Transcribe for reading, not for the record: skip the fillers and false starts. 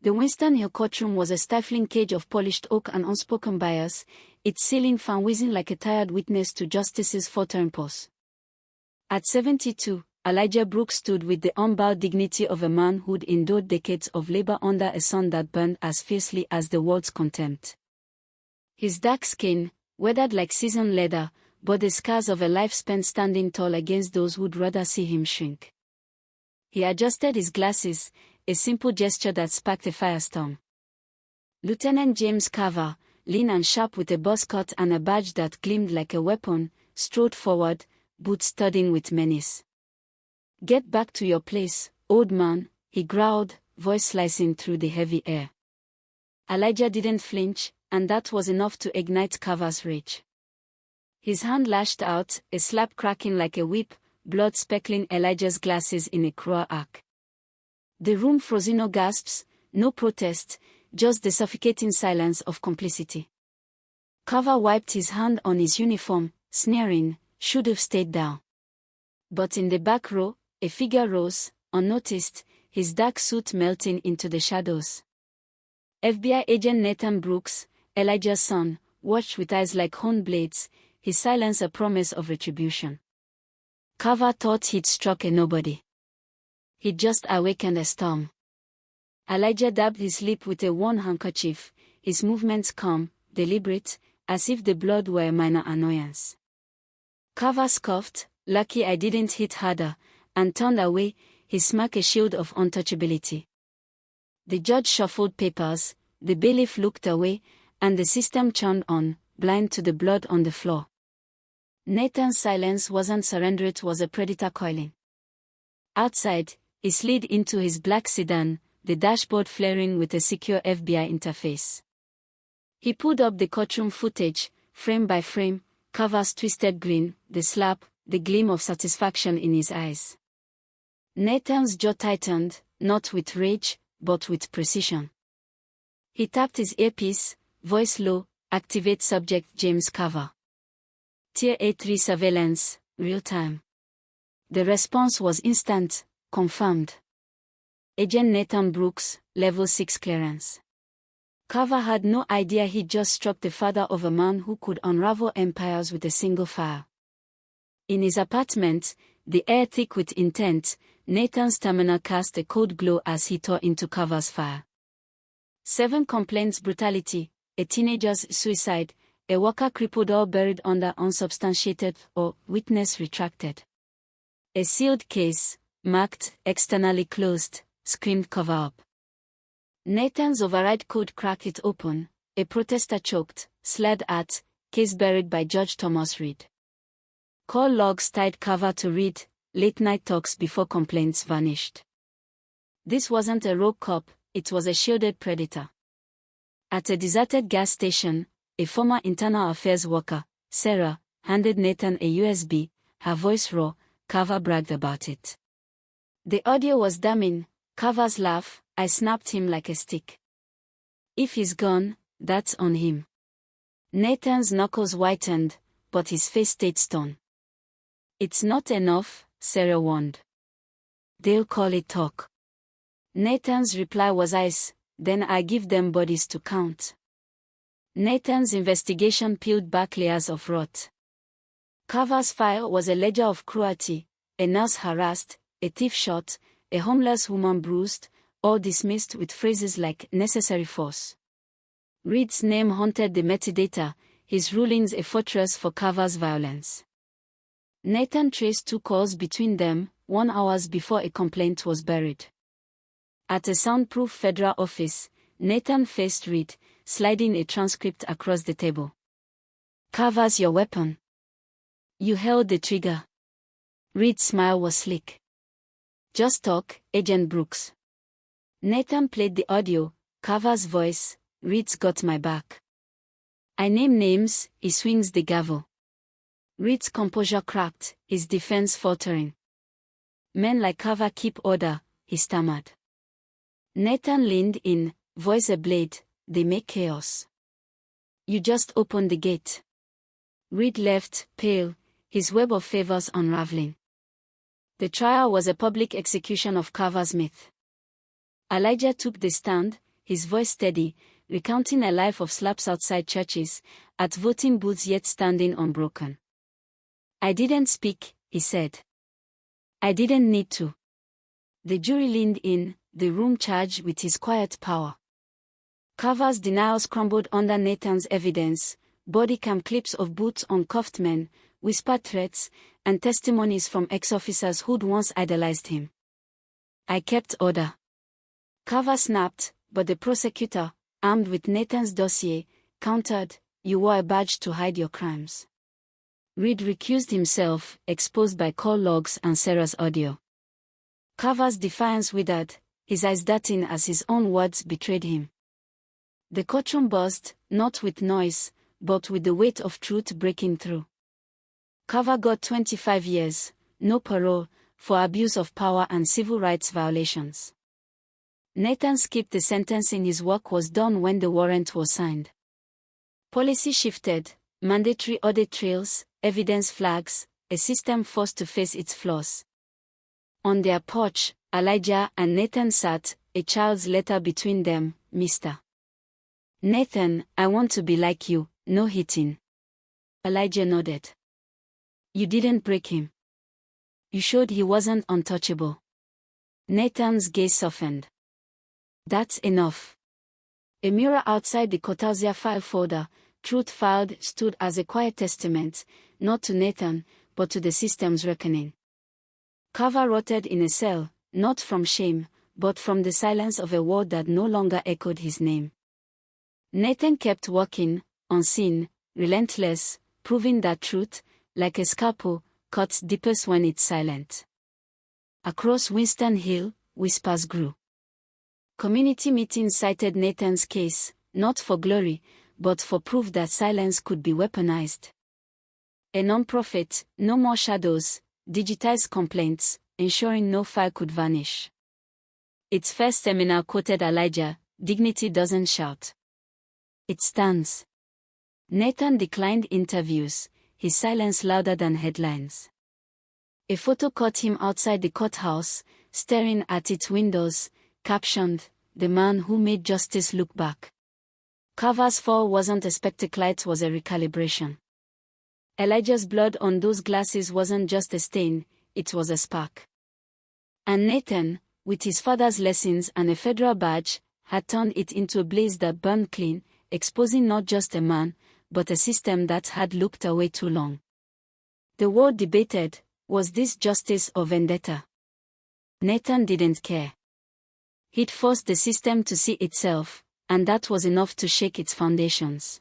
The Winston Hill courtroom was a stifling cage of polished oak and unspoken bias, its ceiling fan whizzing like a tired witness to justice's faltering pause. At 72, Elijah Brooks stood with the unbowed dignity of a man who'd endured decades of labor under a sun that burned as fiercely as the world's contempt. His dark skin, weathered like seasoned leather, bore the scars of a life spent standing tall against those who'd rather see him shrink. He adjusted his glasses, a simple gesture that sparked a firestorm. Lieutenant James Carver, lean and sharp with a buzz cut and a badge that gleamed like a weapon, strode forward, boots studding with menace. "Get back to your place, old man," he growled, voice slicing through the heavy air. Elijah didn't flinch, and that was enough to ignite Carver's rage. His hand lashed out, a slap cracking like a whip, blood speckling Elijah's glasses in a cruel arc. The room froze. No gasps, no protest, just the suffocating silence of complicity. Carver wiped his hand on his uniform, sneering, "Should have stayed down." But in the back row, a figure rose, unnoticed, his dark suit melting into the shadows. FBI agent Nathan Brooks, Elijah's son, watched with eyes like honed blades, his silence a promise of retribution. Carver thought he'd struck a nobody. He'd just awakened a storm. Elijah dabbed his lip with a worn handkerchief, his movements calm, deliberate, as if the blood were a minor annoyance. Carver scoffed, "Lucky I didn't hit harder," and turned away, his smirk a shield of untouchability. The judge shuffled papers, the bailiff looked away, and the system churned on, blind to the blood on the floor. Nathan's silence wasn't surrender, it was a predator coiling. Outside, he slid into his black sedan, the dashboard flaring with a secure FBI interface. He pulled up the courtroom footage, frame by frame, Carver's twisted grin, the slap, the gleam of satisfaction in his eyes. Nathan's jaw tightened, not with rage, but with precision. He tapped his earpiece, voice low, "Activate subject James Carver. Tier A3 surveillance, real time." The response was instant, confirmed. Agent Nathan Brooks, Level 6 clearance. Carver had no idea he'd just struck the father of a man who could unravel empires with a single fire. In his apartment, the air thick with intent, Nathan's terminal cast a cold glow as he tore into Carver's fire. 7 complaints: brutality, a teenager's suicide, a worker crippled or buried under unsubstantiated or witness retracted. A sealed case, marked externally closed, screamed cover-up. Nathan's override code cracked it open, a protester choked, slurred at, "Case buried by Judge Thomas Reed." Call logs tied Carver to Reed, late-night talks before complaints vanished. This wasn't a rogue cop, it was a shielded predator. At a deserted gas station, a former internal affairs worker, Sarah, handed Nathan a USB, her voice raw. Carver bragged about it. The audio was damning. Carver's laugh, "I snapped him like a stick. If he's gone, that's on him." Nathan's knuckles whitened, but his face stayed stern. "It's not enough," Sarah warned. "They'll call it talk." Nathan's reply was ice, "Then I give them bodies to count." Nathan's investigation peeled back layers of rot. Carver's file was a ledger of cruelty, a nurse harassed, a thief shot, a homeless woman bruised, all dismissed with phrases like "necessary force." Reed's name haunted the metadata, his rulings a fortress for Carver's violence. Nathan traced 2 calls between them, 1 hour before a complaint was buried. At a soundproof federal office, Nathan faced Reed, sliding a transcript across the table. "Carver's your weapon. You held the trigger." Reed's smile was slick. "Just talk, Agent Brooks." Nathan played the audio, Carver's voice, "Reed's got my back. I name names, he swings the gavel." Reed's composure cracked, his defense faltering. "Men like Carver keep order," he stammered. Nathan leaned in, voice a blade, "They make chaos. You just opened the gate." Reed left, pale, his web of favors unraveling. The trial was a public execution of Carver's myth. Elijah took the stand, his voice steady, recounting a life of slaps outside churches, at voting booths yet standing unbroken. "I didn't speak," he said. "I didn't need to." The jury leaned in, the room charged with his quiet power. Carver's denials crumbled under Nathan's evidence, body cam clips of boots on cuffed men, whispered threats, and testimonies from ex-officers who'd once idolized him. "I kept order," Carver snapped, but the prosecutor, armed with Nathan's dossier, countered, "You wore a badge to hide your crimes." Reed recused himself, exposed by call logs and Sarah's audio. Carver's defiance withered, his eyes darting as his own words betrayed him. The courtroom buzzed, not with noise, but with the weight of truth breaking through. Carver got 25 years, no parole, for abuse of power and civil rights violations. Nathan skipped the sentencing. His work was done when the warrant was signed. Policy shifted, mandatory audit trails, evidence flags, a system forced to face its flaws. On their porch, Elijah and Nathan sat, a child's letter between them, "Mr. Nathan, I want to be like you, no hitting." Elijah nodded. "You didn't break him. You showed he wasn't untouchable." Nathan's gaze softened. "That's enough." A mirror outside the Cortázar file folder, truth filed, stood as a quiet testament, not to Nathan, but to the system's reckoning. Carver rotted in a cell, not from shame, but from the silence of a world that no longer echoed his name. Nathan kept walking, unseen, relentless, proving that truth, like a scalpel, cuts deepest when it's silent. Across Winston Hill, whispers grew. Community meetings cited Nathan's case, not for glory, but for proof that silence could be weaponized. A non-profit, No More Shadows, digitized complaints, ensuring no file could vanish. Its first seminar quoted Elijah, "Dignity doesn't shout. It stands." Nathan declined interviews, his silence louder than headlines. A photo caught him outside the courthouse, staring at its windows, captioned, "The man who made justice look back." Carver's fall wasn't a spectacle, it was a recalibration. Elijah's blood on those glasses wasn't just a stain, it was a spark. And Nathan, with his father's lessons and a federal badge, had turned it into a blaze that burned clean, exposing not just a man, but a system that had looked away too long. The world debated, was this justice or vendetta? Nathan didn't care. He'd forced the system to see itself, and that was enough to shake its foundations.